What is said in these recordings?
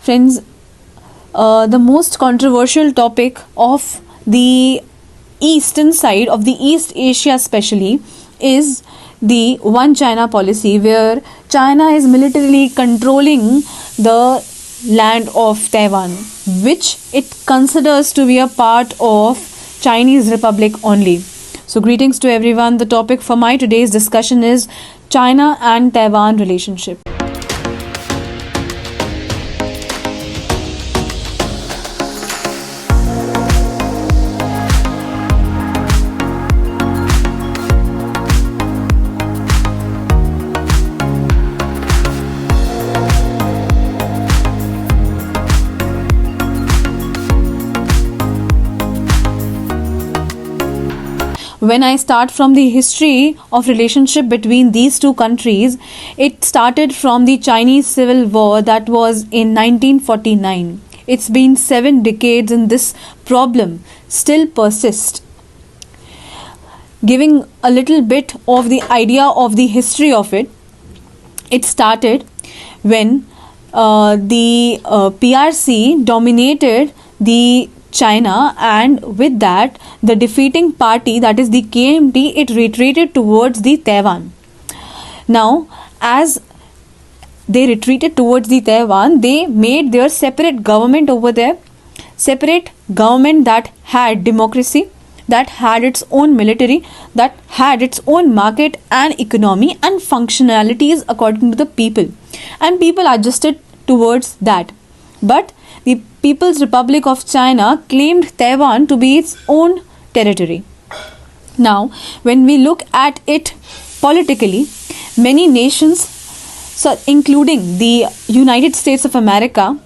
Friends, the most controversial topic of the eastern side of the East Asia especially is the One China policy, where China is militarily controlling the land of Taiwan, which it considers to be a part of Chinese Republic only. So greetings to everyone. The topic for my today's discussion is China and Taiwan relationship. When I start from the history of relationship between these two countries, it started from the Chinese Civil War that was in 1949. It's been 7 decades and this problem still persists. Giving a little bit of the idea of the history of it, it started when the PRC dominated the China, and with that the defeating party, that is the KMT, it retreated towards the Taiwan. Now, as they retreated towards the Taiwan, they made their separate government over there, separate government that had democracy, that had its own military, that had its own market and economy and functionalities according to the people, and people adjusted towards that. But the People's Republic of China claimed Taiwan to be its own territory. Now, when we look at it politically, many nations, so including the United States of America,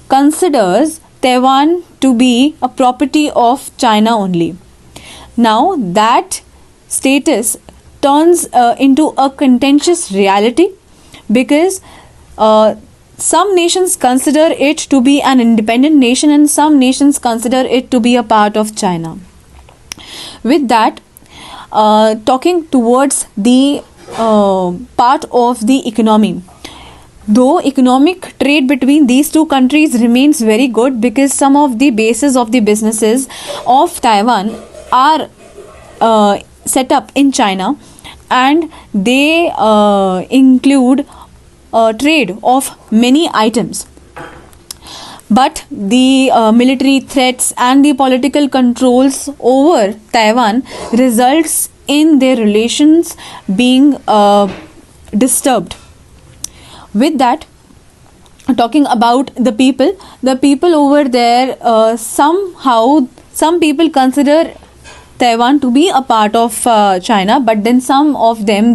considers Taiwan to be a property of China only. Now, that status turns into a contentious reality because some nations consider it to be an independent nation and some nations consider it to be a part of China. With that, talking towards the part of the economy, though economic trade between these two countries remains very good because some of the bases of the businesses of Taiwan are set up in China, and they include trade of many items. But the military threats and the political controls over Taiwan results in their relations being disturbed. With that, talking about the people over there, somehow some people consider Taiwan to be a part of China, but then some of them,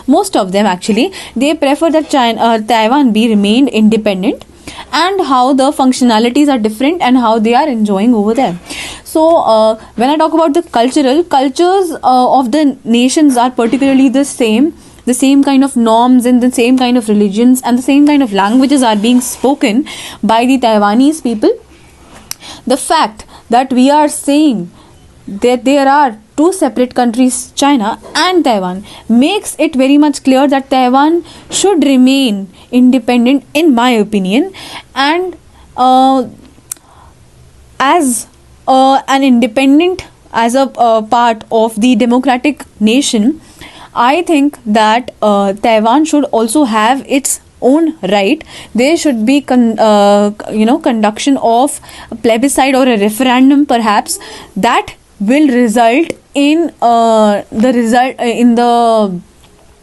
most of them actually, they prefer that Taiwan be remained independent, and how the functionalities are different and how they are enjoying over there. So when I talk about the cultures of the nations are particularly the same kind of norms and the same kind of religions and the same kind of languages are being spoken by the Taiwanese people. The fact that we are saying that there are two separate countries, China and Taiwan, makes it very much clear that Taiwan should remain independent, in my opinion, and as an independent, as a part of the democratic nation, I think that Taiwan should also have its own right. There should be conduction of a plebiscite or a referendum perhaps, that will result in the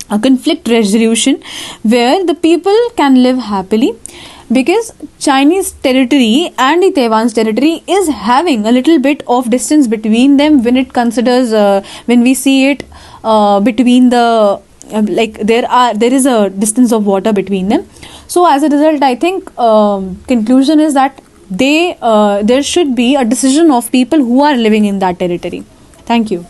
conflict resolution, where the people can live happily, because Chinese territory and the Taiwan's territory is having a little bit of distance between them when it considers when we see it between the there is a distance of water between them. So as a result, I think conclusion is that there should be a decision of people who are living in that territory. Thank you.